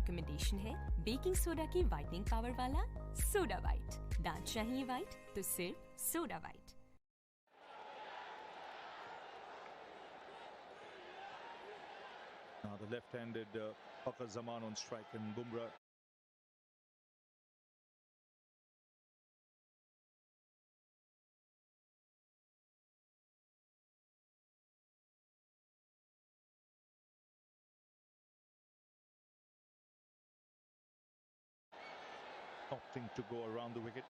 Recommendation है baking soda की whitening power वाला सोडा वाइट। दांत चाहिए वाइट तो सिर्फ soda white. The left-handed Fakhar Zaman on strike, and Bumrah opting to go around the wicket.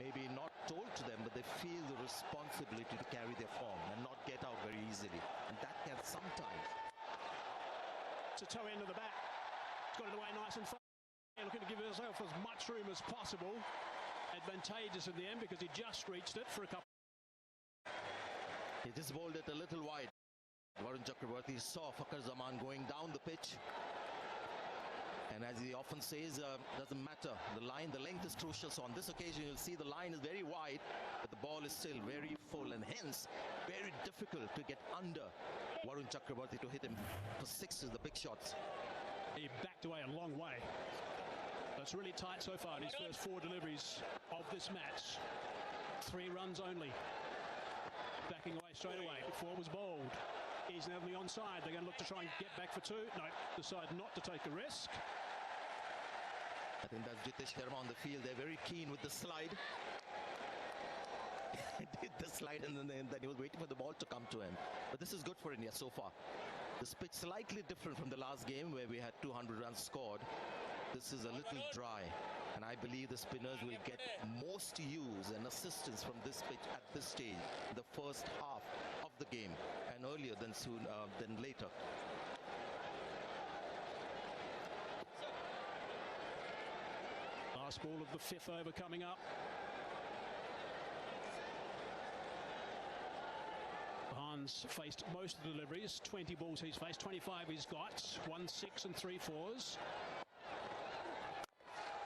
Maybe not told to them, but they feel the responsibility to carry their form and not get out very easily. And that can sometimes. It's a toe end of the bat. It's got it away nice and far. Looking to give himself as much room as possible. Advantageous in the end because he just reached it for a couple. He just bowled it a little wide. Varun Chakravarti saw Fakhar Zaman going down the pitch. And as he often says, doesn't matter. The line, the length is crucial. So on this occasion, you'll see the line is very wide, but the ball is still very full, and hence very difficult to get under Varun Chakravarti to hit him for sixes, the big shots. He backed away a long way. That's really tight so far in his first 4 deliveries of this match. 3 runs only. Backing away straight away before it was bowled. He's now on the onside. They're going to look to try and get back for 2. No, decide not to take a risk. I think that's Jitesh Sharma on the field. They're very keen with the slide. He did the slide and then he was waiting for the ball to come to him. But this is good for India so far. This pitch slightly different from the last game where we had 200 runs scored. This is a little dry. And I believe the spinners will get most use and assistance from this pitch at this stage, the first half of the game, and earlier than later. Last ball of the 5th over coming up. Hans faced most of the deliveries. 20 balls he's faced, 25 he's got. 1 6 and 3 4s.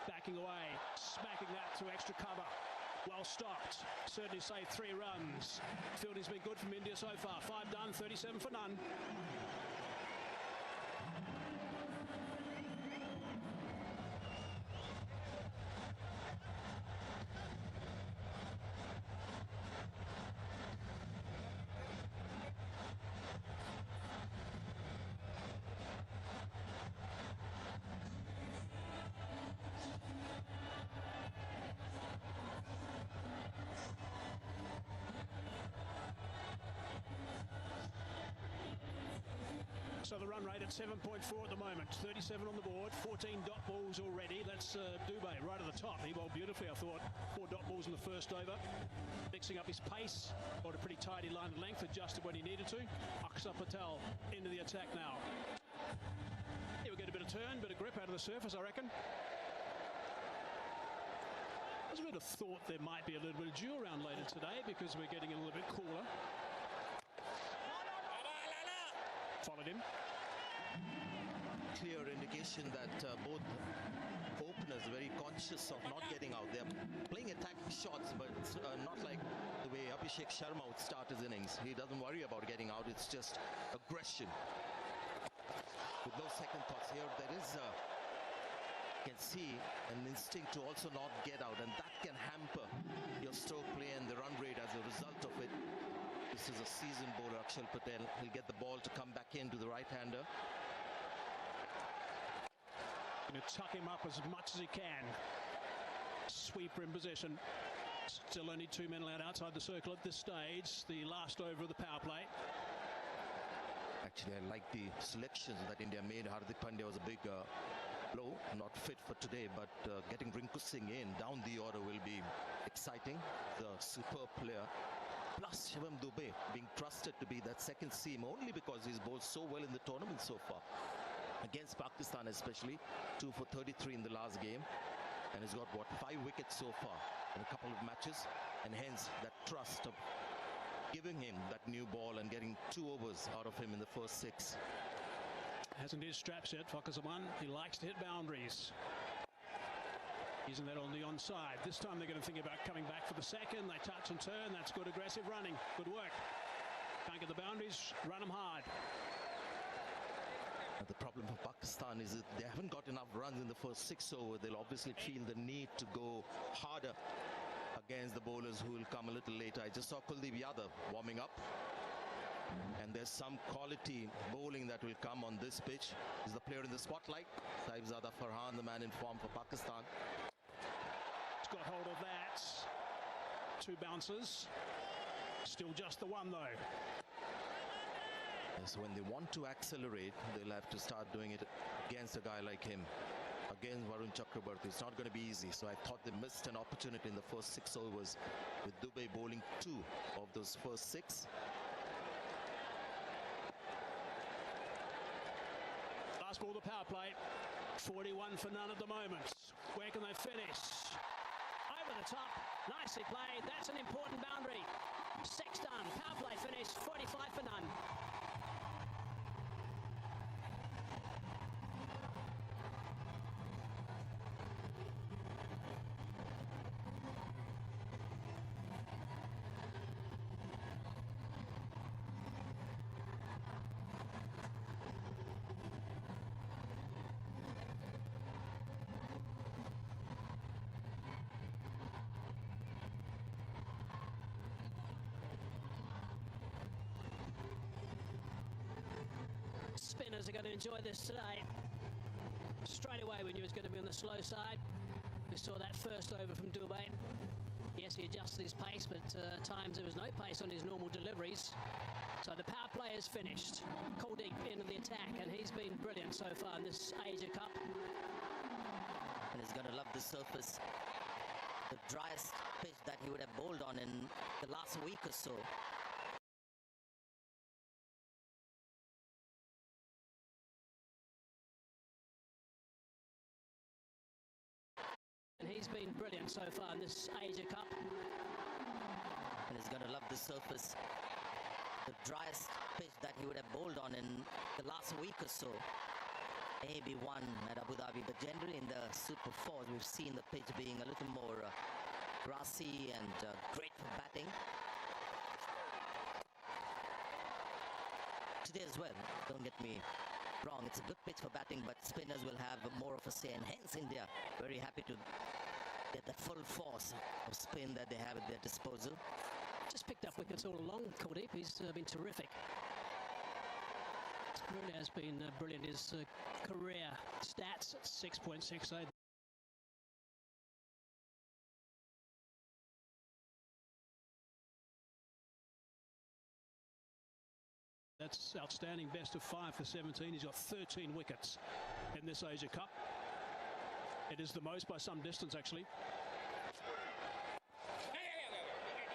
Backing away, smacking that to extra cover. Well stopped. Certainly saved 3 runs. Fielding's been good from India so far. 5 done, 37 for none. So the run rate at 7.4 at the moment. 37 on the board, 14 dot balls already. That's Dubey right at the top. He bowled beautifully, I thought. 4 dot balls in the first over. Mixing up his pace. Got a pretty tidy line of length, adjusted when he needed to. Akshar Patel into the attack now. He will get a bit of turn, bit of grip out of the surface, I reckon. I was a bit of thought there might be a little bit of dew around later today because we're getting a little bit cooler. Followed him. clear indication that both openers are very conscious of not getting out. They're playing attacking shots, but not like the way Abhishek Sharma would start his innings. He doesn't worry about getting out. It's just aggression. With no second thoughts here, there is you can see an instinct to also not get out, and that can hamper your stroke play and the run rate as a result of it. This is a seasoned bowler, Akshal Patel. He'll get the ball to come back into the right-hander. Going to tuck him up as much as he can. Sweeper in position. Still only 2 men allowed outside the circle at this stage. The last over of the power play. Actually, I like the selections that India made. Hardik Pandya was a big blow, not fit for today, but getting Rinku Singh in down the order will be exciting. The superb player. Plus Shivam Dube being trusted to be that second seam only because he's bowled so well in the tournament so far. Against Pakistan especially, 2 for 33 in the last game. And he's got, what, 5 wickets so far in a couple of matches. And hence that trust of giving him that new ball and getting 2 overs out of him in the first 6. Hasn't his straps yet, Fakhar Zaman. He likes to hit boundaries. Isn't that on the onside? This time they're going to think about coming back for the second. They touch and turn. That's good aggressive running. Good work. Can't get the boundaries. Run them hard. The problem for Pakistan is that they haven't got enough runs in the first 6 overs. They'll obviously feel the need to go harder against the bowlers who will come a little later. I just saw Kuldeep Yadav warming up. And there's some quality bowling that will come on this pitch. He's the player in the spotlight. Saibzada Farhan, the man in form for Pakistan. He's got hold of that. 2 bounces. Still just the one though. So when they want to accelerate, they'll have to start doing it against a guy like him. Against Varun Chakraborty. It's not going to be easy. So I thought they missed an opportunity in the first 6 overs with Dube bowling 2 of those first 6. Last ball of the power play. 41 for none at the moment. Where can they finish? Over the top. Nicely played. That's an important boundary. 6 done. Power play finish. 45 for none. Spinners are going to enjoy this today. Straight away we knew it was going to be on the slow side. We saw that first over from Dube. Yes, he adjusted his pace, but at times there was no pace on his normal deliveries. So the power play is finished. Kuldeep into the attack, and he's been brilliant so far in this Asia Cup. And he's going to love the surface. The driest pitch that he would have bowled on in the last week or so. And he's been brilliant so far in this Asia Cup. And he's going to love the surface. The driest pitch that he would have bowled on in the last week or so. Maybe one at Abu Dhabi, but generally in the Super 4s we've seen the pitch being a little more grassy and great for batting. Today as well, don't get me wrong, it's a good pitch for batting, but spinners will have more of a say, and hence India very happy to get the full force of spin that they have at their disposal. Just picked up wickets all along, Kuldeep. He's been terrific. Really has been brilliant. His career stats at 6.68. That's outstanding. Best of 5 for 17. He's got 13 wickets in this Asia Cup. It is the most by some distance, actually.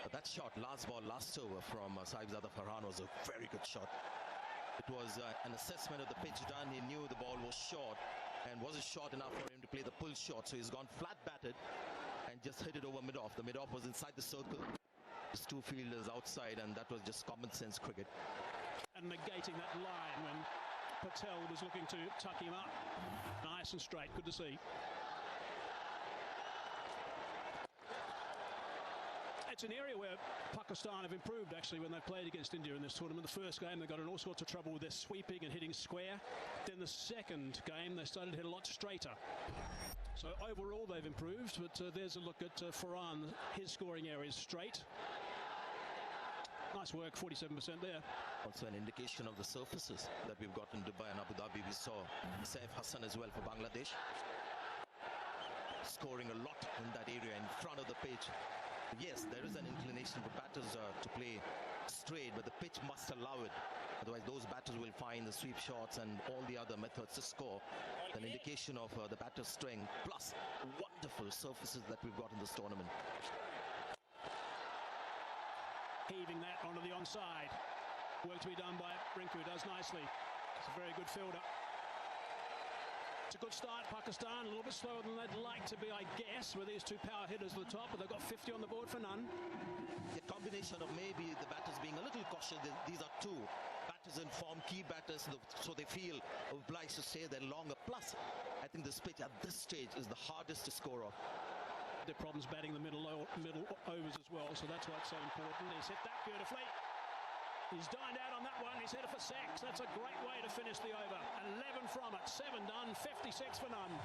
But that shot, last ball, last over from Saibzada Farhan was a very good shot. It was an assessment of the pitch done. He knew the ball was short, and wasn't short enough for him to play the pull shot. So he's gone flat batted and just hit it over mid-off. The mid-off was inside the circle. There's 2 fielders outside, and that was just common sense cricket. And negating that line when Patel was looking to tuck him up. Nice and straight. Good to see. It's an area where Pakistan have improved actually when they've played against India in this tournament. The first game they got in all sorts of trouble with their sweeping and hitting square. Then the second game they started to hit a lot straighter. So overall they've improved, but there's a look at Farhan. His scoring area is straight. Nice work, 47% there. Also an indication of the surfaces that we've got in Dubai and Abu Dhabi. We saw Saif Hassan as well for Bangladesh, scoring a lot in that area in front of the pitch. Yes, there is an inclination for batters to play straight, but the pitch must allow it. Otherwise, those batters will find the sweep shots and all the other methods to score. An indication of the batter's strength, plus wonderful surfaces that we've got in this tournament. Heaving that onto the onside. Work to be done by Rinku. Does nicely. It's a very good fielder. It's a good start, Pakistan. A little bit slower than they'd like to be, I guess, with these two power hitters at the top, but they've got 50 on the board for none. The combination of maybe the batters being a little cautious. These are two batters in form, key batters, so they feel obliged to stay there longer. Plus, I think this pitch at this stage is the hardest to score off. Their problems batting the middle overs as well, so that's why it's so important. He's hit that beautifully. He's dined out on that one. He's headed for 6. That's a great way to finish the over. 11 from it. 7 done. 56 for none.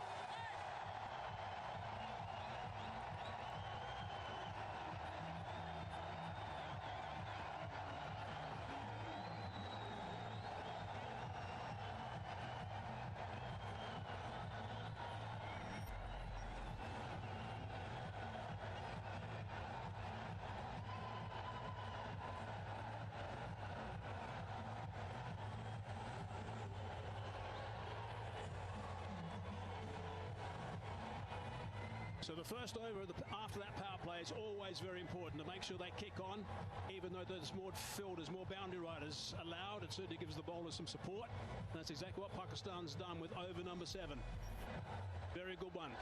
So the first over after that power play is always very important to make sure they kick on, even though there's more fielders, more boundary riders allowed. It certainly gives the bowlers some support. And that's exactly what Pakistan's done with over number 7. Very good one.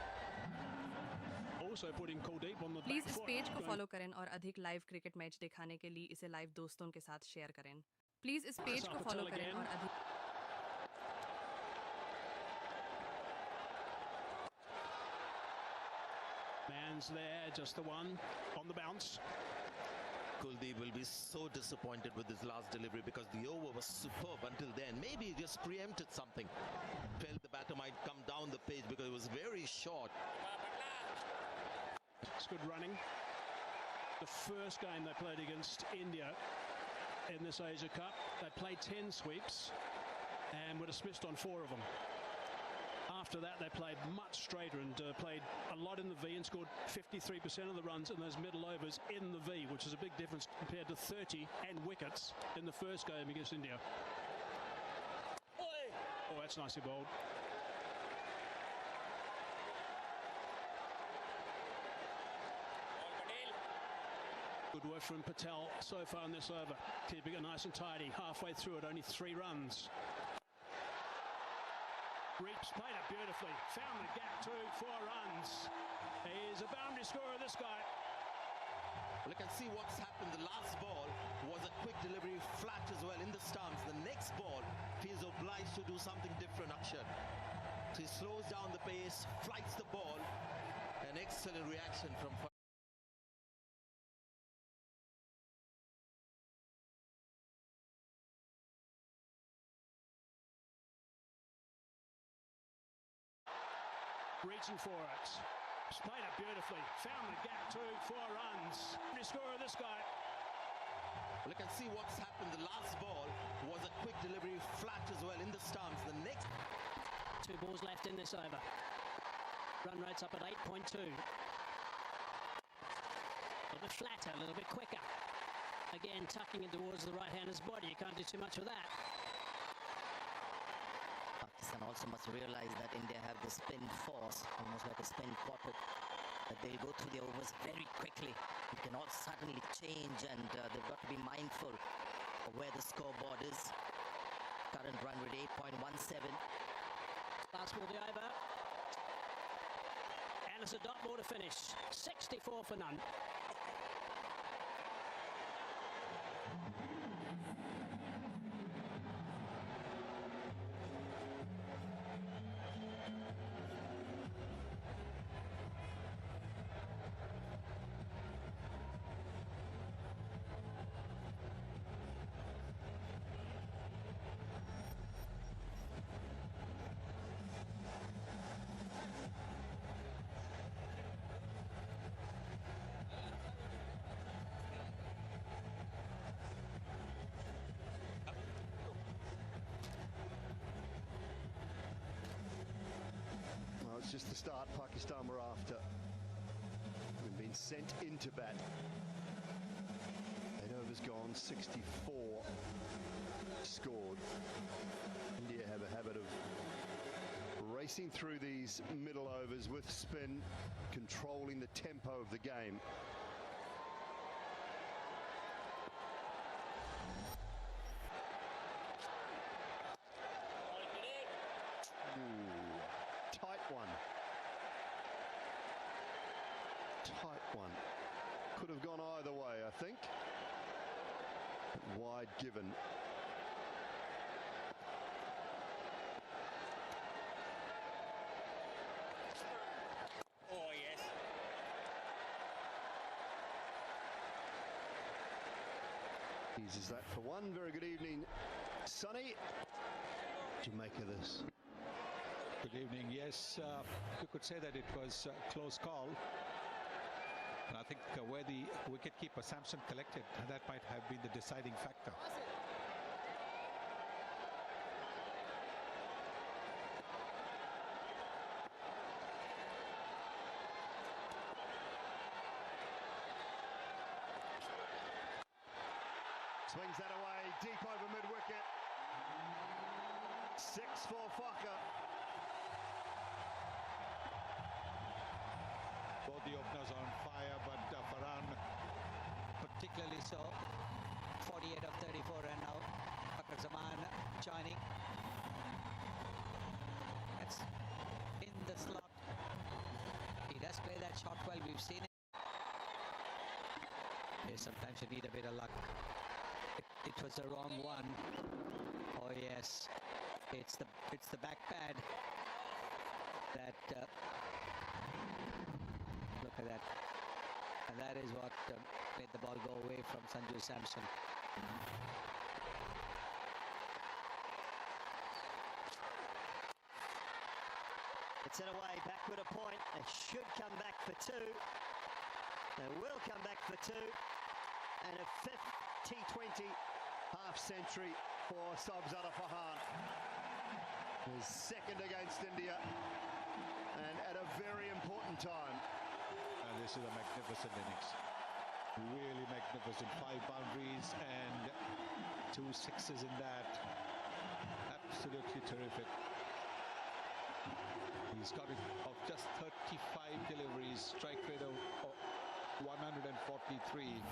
Also putting Kuldeep on the please back इस foot. Page को follow करें और अधिक live cricket match दिखाने के लिए इसे live दोस्तों के साथ शेयर करें। प्लीज इस पेज को फॉलो करें और अधिक Man's there, just the one on the bounce. Kuldeep will be so disappointed with his last delivery because the over was superb until then. Maybe he just preempted something. Felt the batter might come down the pitch because it was very short. It's good running. The first game they played against India in this Asia Cup, they played 10 sweeps and were dismissed on 4 of them. After that, they played much straighter and played a lot in the V and scored 53% of the runs in those middle overs in the V, which is a big difference compared to 30 and wickets in the first game against India. Oh, that's nicely bowled. Good work from Patel so far in this over. Keeping it nice and tidy. Halfway through it, only 3 runs. Reeps played it beautifully. Found the gap too. 4 runs. He's a boundary scorer, this guy. Well, you can see what's happened. The last ball was a quick delivery, flat as well in the stumps. The next ball feels obliged to do something different, Akshat. So he slows down the pace, flights the ball. An excellent reaction from Reaching for it. Played it beautifully. Found the gap too. 4 runs. Boundary scorer, this guy. Well, you can see what's happened. The last ball was a quick delivery, flat as well in the stumps. The next 2 balls left in this over. Run rate's up at 8.2. A little bit flatter, a little bit quicker. Again, tucking it towards the right-hander's body. You can't do too much with that. Pakistan also must realize that India have the spin force, almost like a spin quartet, that they'll go through the overs very quickly. It can all suddenly change, and they've got to be mindful of where the scoreboard is. Current run rate 8.17. Last ball of the over. And it's a dot ball to finish. 64 for none. just the start Pakistan were after. We've been sent into bat. 8 overs gone, 64 scored. India have a habit of racing through these middle overs with spin, controlling the tempo of the game. Tight one. Tight one. Could have gone either way, I think. Wide given. Oh, yes. Eases that for one. Very good evening, Sonny. What do you make of this? Good evening. Yes, you could say that it was a close call. And I think where the wicketkeeper Samson collected, that might have been the deciding factor. Swings that away, deep over mid-wicket. 6 for Farker. Both the openers are on fire, but Farhan particularly so. 48 of 34 and now Fakhar Zaman joining. That's in the slot. He does play that shot well. We've seen it. Yeah, sometimes you need a bit of luck. It was the wrong one. Oh yes, it's the back pad that look at that, and that is what made the ball go away from Sanju Samson. It's in a way backward a point. They should come back for 2. They will come back for 2, and a 5th T20 half century for Sabzada Farhan. His second against India, and at a very important time. And this is a magnificent innings. Really magnificent. 5 boundaries and 2 sixes in that. Absolutely terrific. He's got it of just 35 deliveries, strike rate of 143.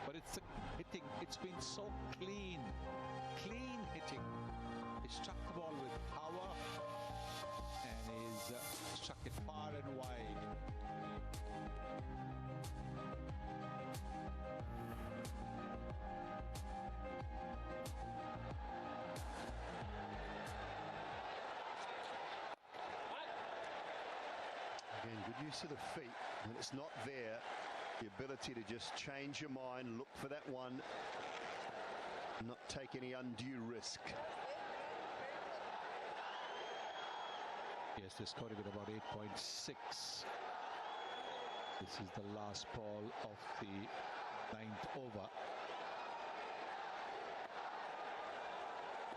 But it's hitting. It's been so clean hitting. He struck the ball with power and he's struck it far and wide. Again, good use of the feet. When it's not there, the ability to just change your mind, look for that one, not take any undue risk. Yes, they're scoring at about 8.6. This is the last ball of the 9th over.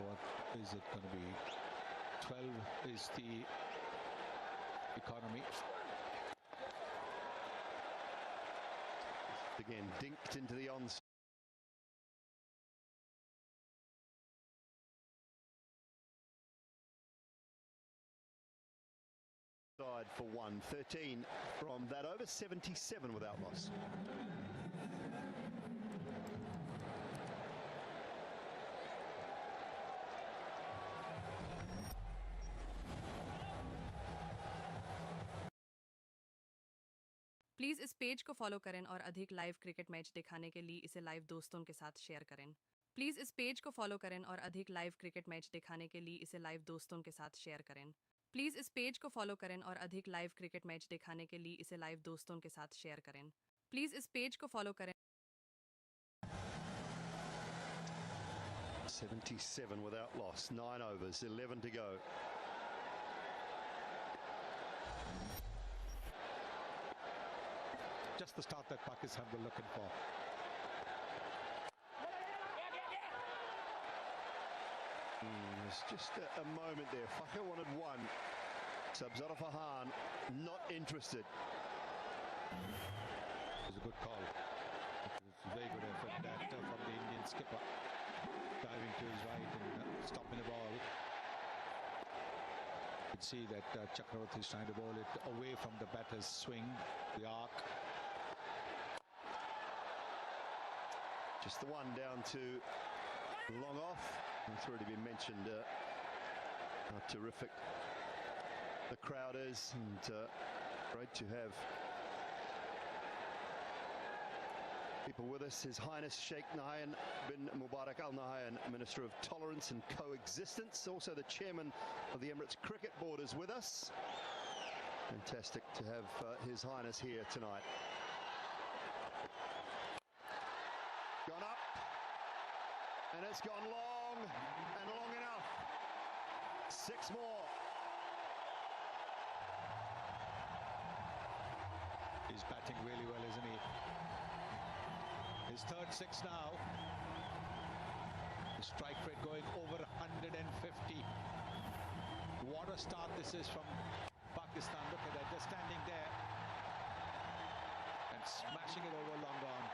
What is it going to be? 12 is the economy. Again, dinked into the onside. For 113 from that over, 77 without loss. Please इस page को follow करें और अधिक live cricket match दिखाने के लिए इसे live दोस्तों के साथ शेयर करें। प्लीज़ इस पेज को फॉलो करें और अधिक लाइव क्रिकेट मैच दिखाने के लिए इसे लाइव दोस्तों के साथ शेयर करें। प्लीज़ इस पेज को फॉलो करें और अधिक लाइव क्रिकेट मैच दिखाने के लिए इसे लाइव दोस्तों के साथ शेयर करें। प्लीज़ इस पेज को फॉलो करें। 77 without loss, 9 overs, 11 to go. Just the start that Pakistan were looking for. There's just a moment there. Fakhar wanted one. Sabzara Fahan not interested. It was a good call. It was a very good effort that from the Indian skipper, diving to his right and stopping the ball. You could see that Chakravarti is trying to bowl it away from the batter's swing, the arc. Just the one down to long off. It's already been mentioned how terrific the crowd is, and great to have people with us. His Highness Sheikh Nahyan bin Mubarak Al Nahyan, Minister of Tolerance and Coexistence, also the Chairman of the Emirates Cricket Board, is with us. Fantastic to have His Highness here tonight. Gone up, and it's gone long, and long enough. 6 more. He's batting really well, isn't he? His third 6 now. The strike rate going over 150. What a start this is from Pakistan. Look at that, they're standing there and smashing it over long on.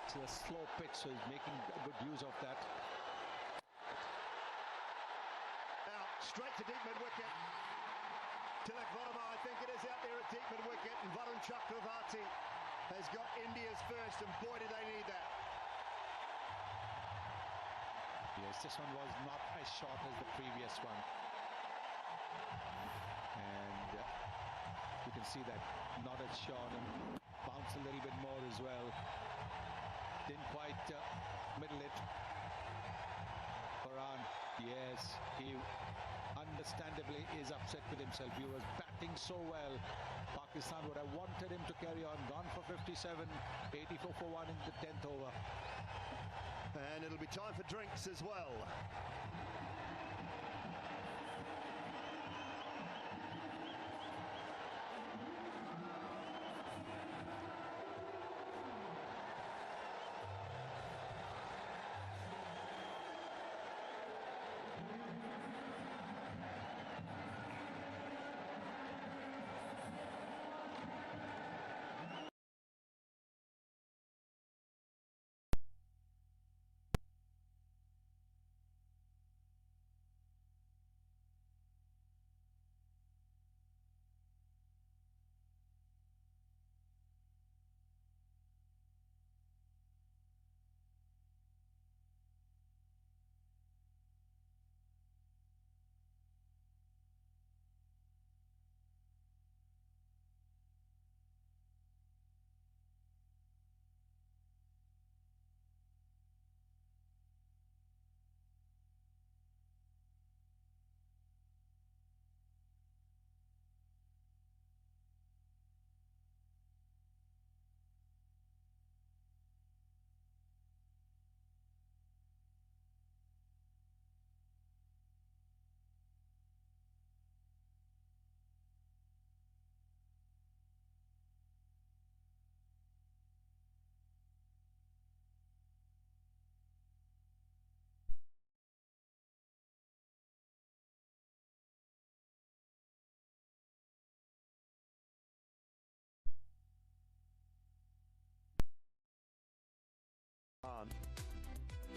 It's a slow pitch, so he's making a good use of that. Out, straight to deep mid-wicket. Tilak Varma, I think it is, out there at deep mid-wicket, and Varun Chakravarti has got India's first, and boy do they need that. Yes, this one was not as short as the previous one. And you can see that not as short, and bounced a little bit more as well. Didn't quite middle it. Farhan, yes, he understandably is upset with himself. He was batting so well. Pakistan would have wanted him to carry on. Gone for 57, 84 for 1 in the 10th over. And it'll be time for drinks as well.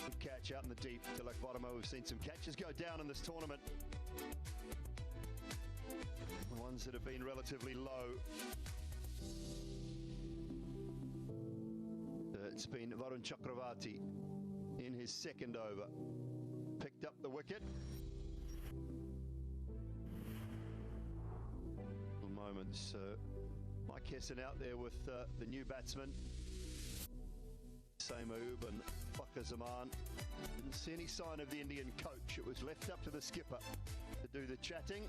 Good catch out in the deep. Tilak Varma, we've seen some catches go down in this tournament. The ones that have been relatively low. It's been Varun Chakravarti in his second over. Picked up the wicket. Moments. Mike Hesson out there with the new batsman. Saim Ayub and Fakhar Zaman. Didn't see any sign of the Indian coach. It was left up to the skipper to do the chatting.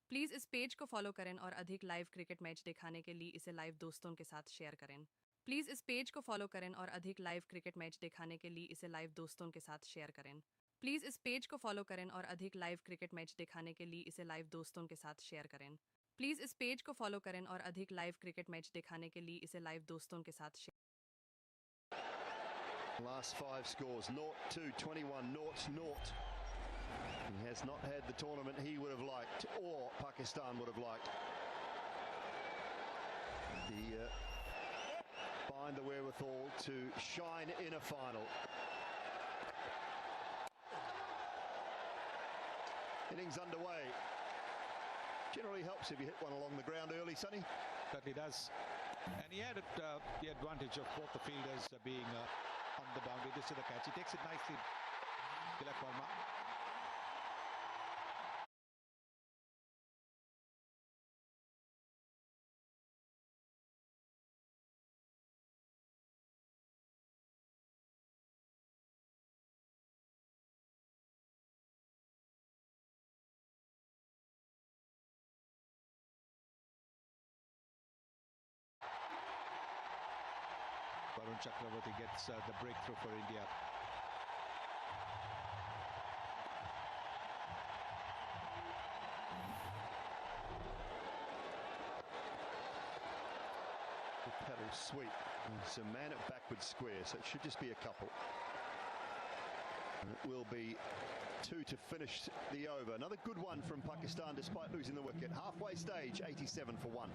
Please इस page को follow करें और अधिक live cricket match दिखाने के लिए इसे live दोस्तों के साथ शेयर करें। प्लीज़ इस पेज को फॉलो करें और अधिक लाइव क्रिकेट मैच दिखाने के लिए इसे लाइव दोस्तों के साथ शेयर करें। प्लीज़ इस पेज को फॉलो करें और अधिक लाइव क्रिकेट मैच दिखाने के लिए इसे लाइव दोस्तों के साथ शेयर करें। प्लीज़ इस पेज को फॉलो करें और अधिक लाइव क्रिकेट मैच दिखाने के लिए इसे लाइव दोस्तों के साथ share. Last 5 scores, 0-2, 21, 0-0. He has not had the tournament he would have liked, or Pakistan would have liked. Find the wherewithal to shine in a final. Innings underway. Generally helps if you hit one along the ground early, Sonny. Certainly does. And he had the advantage of both the fielders being on the boundary. This is the catch. He takes it nicely, Tilak Verma. Varun Chakravarti gets the breakthrough for India. The pedal sweep. It's a man at backward square, so it should just be a couple. And it will be 2 to finish the over. Another good one from Pakistan despite losing the wicket. Halfway stage, 87 for 1.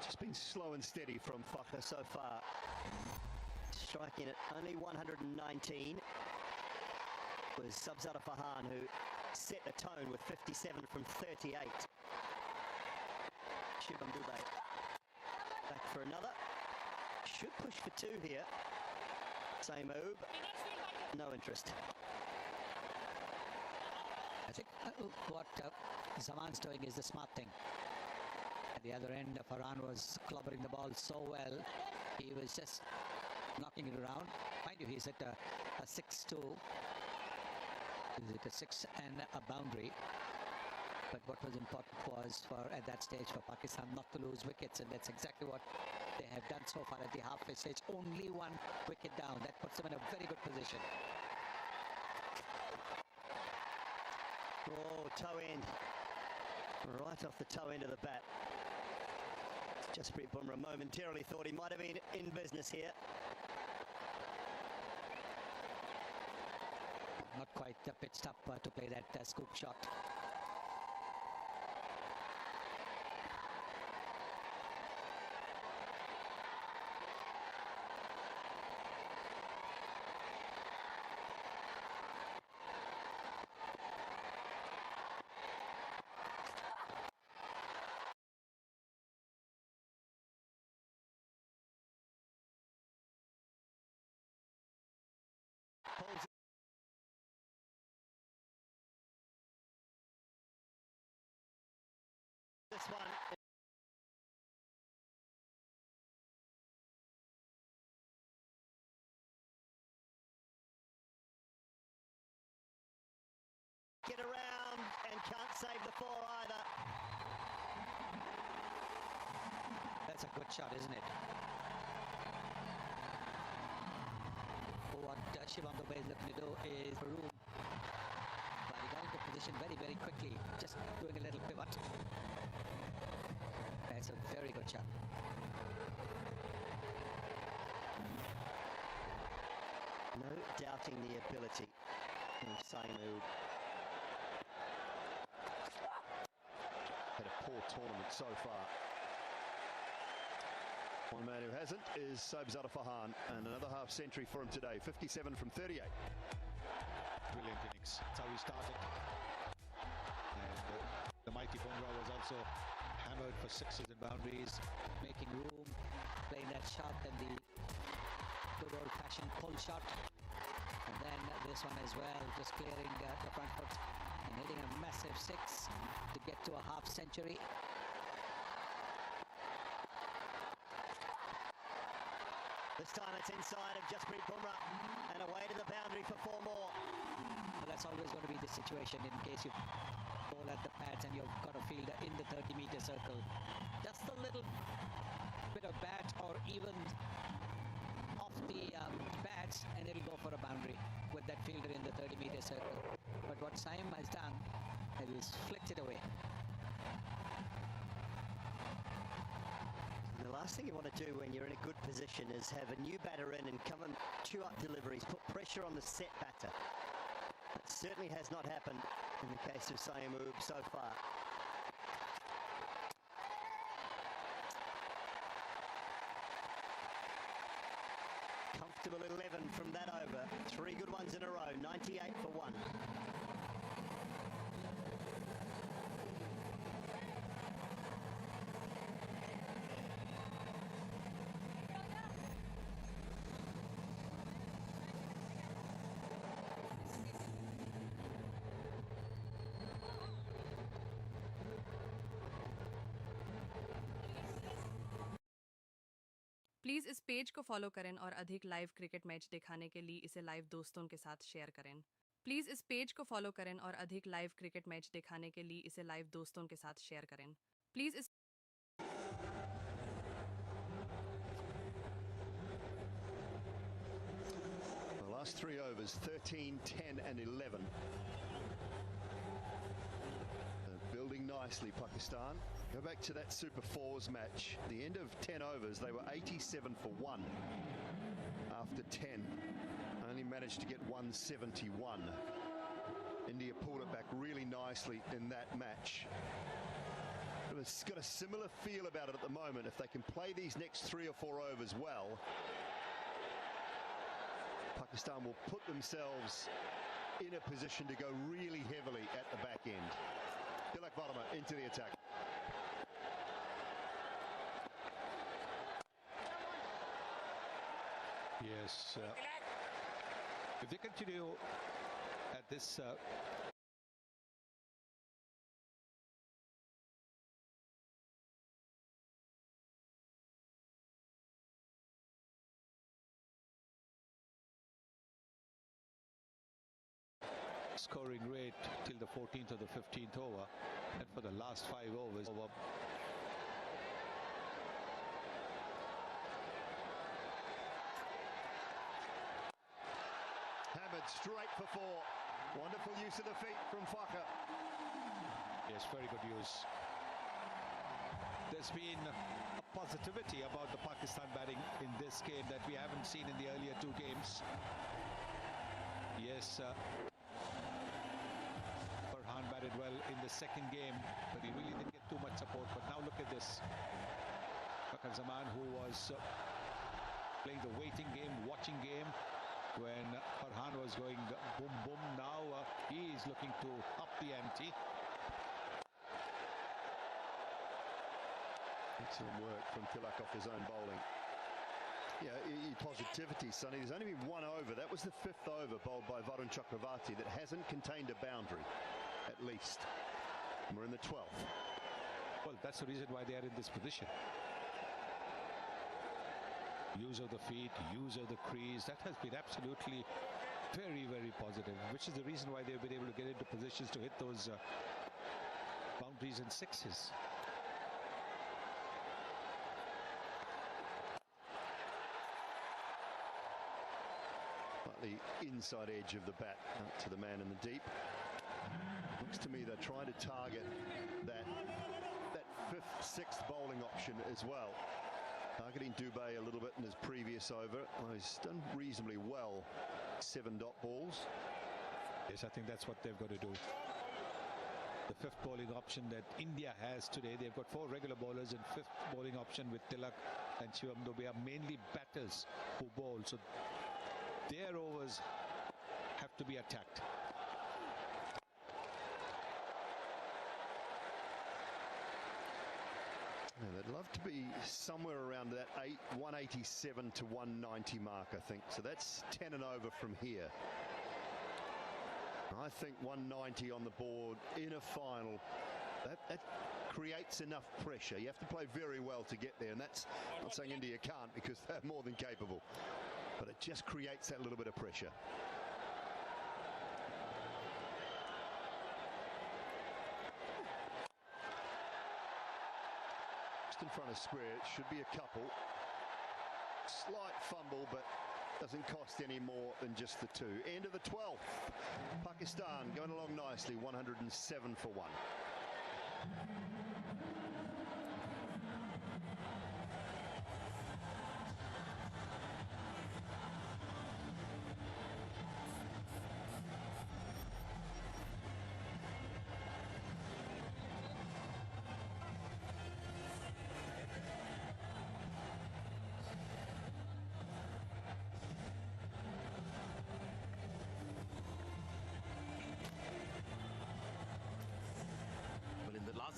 Just been slow and steady from Fakhar so far. Striking at only 119 was Sabzada Farhan, who set the tone with 57 from 38. Shivam Dube back for another. Should push for 2 here. Same move. No interest. I think what Zaman's doing is the smart thing. At the other end, Farhan was clobbering the ball so well. He was just knocking it around. Mind you, he's at a 6-2. He's at a 6 and a boundary. But what was important was for, at that stage, for Pakistan not to lose wickets, and that's exactly what they have done so far at the halfway stage. Only 1 wicket down. That puts them in a very good position. Oh, toe end. Right off the toe end of the bat. Jasprit Bumrah momentarily thought he might have been in business here. Not quite pitched up to play that scoop shot. This one. Get around and can't save the 4 either. That's a good shot, isn't it? What Shivam Dube is looking to do is room. But he got into position very, very quickly. Just doing a little pivot. That's a very good shot. No doubting the ability of Saimu. Had a poor tournament so far. One man who hasn't is Sabzada Farhan, and another half century for him today. 57 from 38. Brilliant innings. That's how he started. And the mighty Bumrah was also hammered for 6s and boundaries. Making room, playing that shot, and the good old-fashioned pull shot. And then this one as well, just clearing the front foot and hitting a massive 6. century. This time it's inside of Jasprit Bumrah and away to the boundary for 4 more. Well, that's always going to be the situation in case you bowl at the pads and you've got a fielder in the 30-meter circle. Just a little bit of bat or even off the pads and it'll go for a boundary with that fielder in the 30-meter circle. But what Saim has done is he's flicked it away. The last thing you want to do when you're in a good position is have a new batter in and come and chew up deliveries, put pressure on the set batter. That certainly has not happened in the case of Saim Ayub so far. Comfortable 11 from that over. 3 good ones in a row, 98 for 1. Please इस page को follow करें और अधिक live cricket match दिखाने के लिए इसे live दोस्तों के साथ शेयर करें। प्लीज़ इस पेज को फॉलो करें और अधिक लाइव क्रिकेट मैच दिखाने के लिए इसे लाइव दोस्तों के साथ शेयर करें। प्लीज़ इस The last 3 overs, 13, 10 and 11. Building nicely, Pakistan. Go back to that Super Fours match. The end of 10 overs, they were 87 for 1 after 10. Only managed to get 171. India pulled it back really nicely in that match. It's got a similar feel about it at the moment. If they can play these next 3 or 4 overs well, Pakistan will put themselves in a position to go really heavily at the back end. Tilak Varma into the attack. Yes, if they continue at this scoring rate till the 14th or the 15th over, and for the last 5 overs over. Hammered straight for 4. Wonderful use of the feet from Fakhar. Yes, very good use. There's been a positivity about the Pakistan batting in this game that we haven't seen in the earlier 2 games. Yes, Farhan batted well in the second game, but he really didn't get too much support. But now look at this. Fakhar Zaman, who was playing the waiting game, watching game, when Farhan was going boom, boom, now he is looking to up the ante. Excellent work from Tilak off his own bowling. Yeah, positivity, Sonny. There's only been 1 over. That was the 5th over bowled by Varun Chakravarti that hasn't contained a boundary, at least. And we're in the 12th. Well, that's the reason why they are in this position. Use of the feet, use of the crease, that has been absolutely very, very positive, which is the reason why they've been able to get into positions to hit those boundaries and sixes. The inside edge of the bat out to the man in the deep. Looks to me they're trying to target that 5th, 6th bowling option as well. Targeting Dubey a little bit in his previous over. Well, he's done reasonably well. 7 dot balls. Yes, I think that's what they've got to do. The 5th bowling option that India has today, they've got 4 regular bowlers and 5th bowling option with Tilak and Shivam Dube are mainly batters who bowl. So their overs have to be attacked. Yeah, they'd love to be somewhere around that 187 to 190 mark, I think. So that's 10 and over from here. I think 190 on the board in a final That creates enough pressure. You have to play very well to get there, and that's not saying India can't, because they're more than capable, but it just creates that little bit of pressure. Just in front of square, it should be a couple. Slight fumble, but doesn't cost any more than just the two. End of the 12th. Pakistan going along nicely, 107 for 1.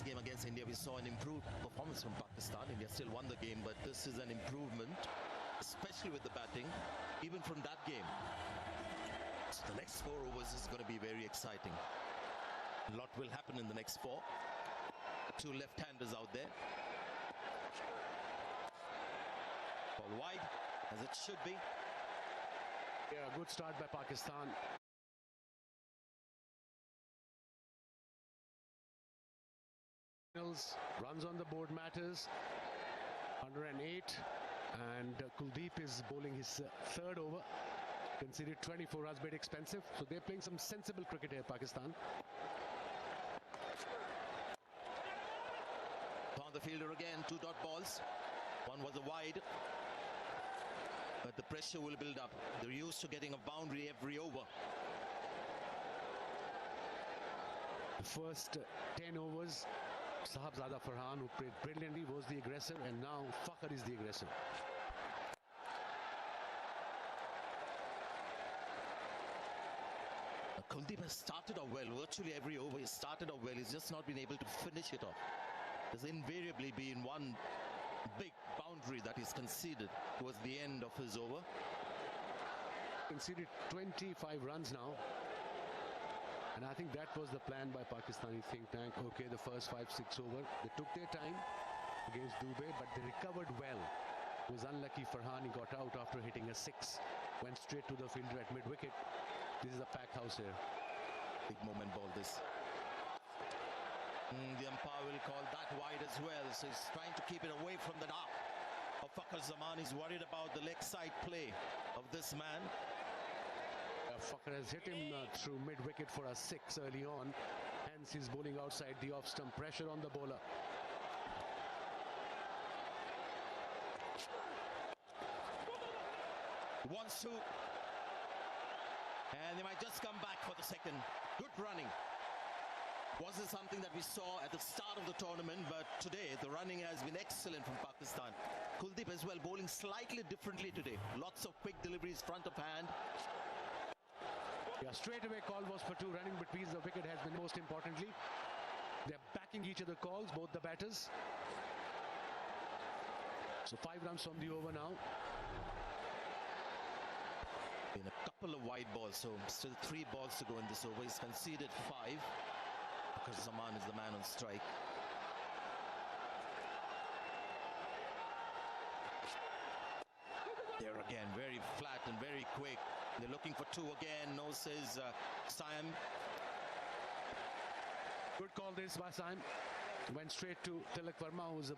Game against India, we saw an improved performance from Pakistan. India still won the game, but this is an improvement, especially with the batting, even from that game. So the next 4 overs is going to be very exciting. A lot will happen in the next 4. 2 left-handers out there. Ball wide, as it should be. Yeah, good start by Pakistan. Runs on the board matters. 108, and Kuldeep is bowling his 3rd over. Conceded 24 runs, bit expensive. So they're playing some sensible cricket here, Pakistan. Found the fielder again, 2 dot balls. One was a wide, but the pressure will build up. They're used to getting a boundary every over. The first 10 overs, Sahibzada Farhan, who played brilliantly, was the aggressor, and now Fakhar is the aggressor. Kuldeep has started off well. Virtually every over he started off well. He's just not been able to finish it off. There's invariably been one big boundary that he's conceded towards the end of his over. Conceded 25 runs now. And I think that was the plan by Pakistani think tank. Okay, the first 5-6 over, they took their time against Dubey, but they recovered well. It was unlucky Farhan, he got out after hitting a 6. Went straight to the fielder at mid-wicket. This is a pack house here. Big moment ball this. The umpire will call that wide as well, so he's trying to keep it away from the arc of Fakhar Zaman. He's worried about the leg side play of this man. Fakhar has hit him through mid-wicket for a 6 early on. Hence he's bowling outside the off-stump. Pressure on the bowler. Wants to. And they might just come back for the second. Good running. Wasn't something that we saw at the start of the tournament, but today the running has been excellent from Pakistan. Kuldeep as well, bowling slightly differently today. Lots of quick deliveries, front of hand. Yeah, straight away call was for 2. Running between the wicket has been most importantly. They're backing each other calls, both the batters. So 5 runs from the over now. In a couple of wide balls, so still 3 balls to go in this over. He's conceded 5 because Zaman is the man on strike. There again, very flat and very quick. They're looking for 2 again. No, says Siam. Good call this by Siam. Went straight to Tilak Verma, who's a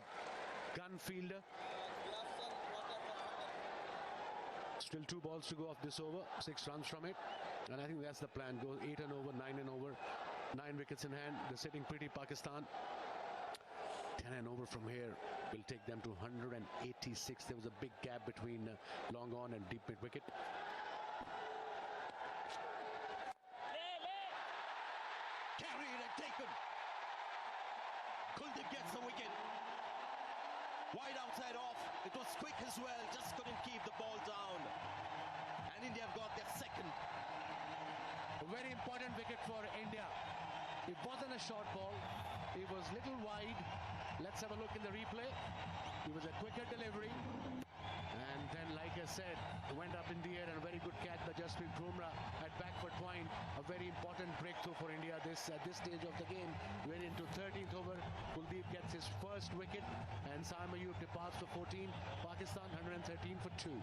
gun fielder. Still 2 balls to go off this over. 6 runs from it. And I think that's the plan. Go 8 and over, 9 and over. 9 wickets in hand. They're sitting pretty, Pakistan. 10 and over from here will take them to 186. There was a big gap between long on and deep mid wicket. Carried and taken. Kuldeep gets the wicket. Wide outside off. It was quick as well. Just couldn't keep the ball down. And India have got their second. A very important wicket for India. It wasn't a short ball. It was little wide. Let's have a look in the replay. It was a quicker delivery. And then like a India said, went up in the air and a very good catch by Jasprit Bumrah at back foot point. A very important breakthrough for India at this stage of the game. We're into 13th over. Kuldeep gets his first wicket and Saim Ayub departs for 14. Pakistan 113 for 2.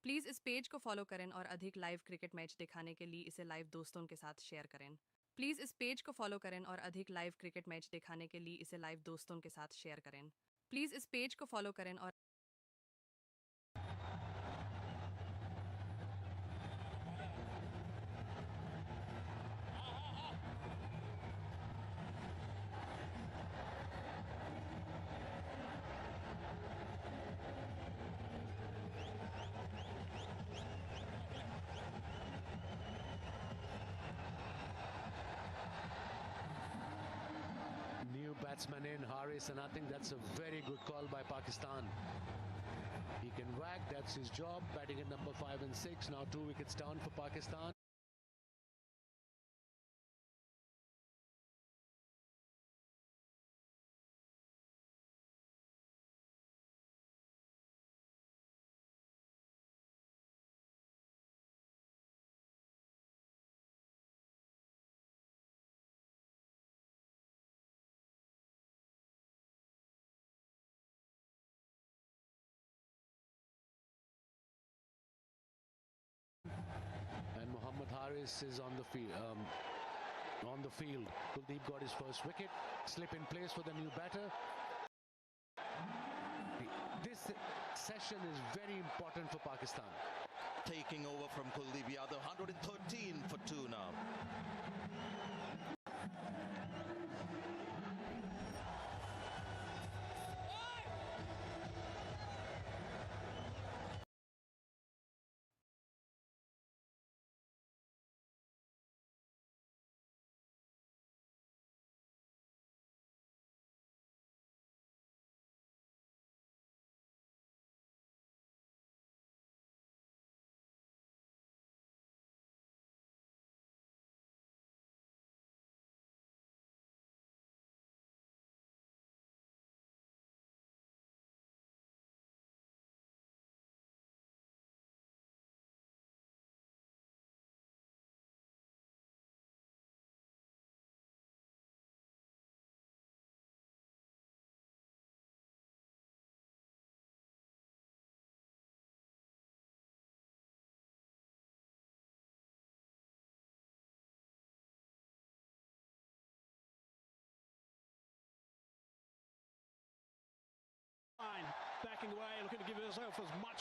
Please इस page को follow करें और अधिक live cricket match दिखाने के लिए इसे live दोस्तों के साथ शेयर करें। प्लीज़ इस पेज को फॉलो करें और अधिक लाइव क्रिकेट मैच दिखाने के लिए इसे लाइव दोस्तों के साथ शेयर करें। प्लीज़ इस पेज को फॉलो करें और New batsman in Haris, and I think that's a very good call by Pakistan. He can whack, that's his job, batting at number 5 and 6. Now 2 wickets down for Pakistan. And Mohammad Haris is on the field. Kuldeep got his first wicket. Slip in place for the new batter. This session is very important for Pakistan. Taking over from Kuldeep Yadav, 113 for 2 now. Backing away, looking to give herself as much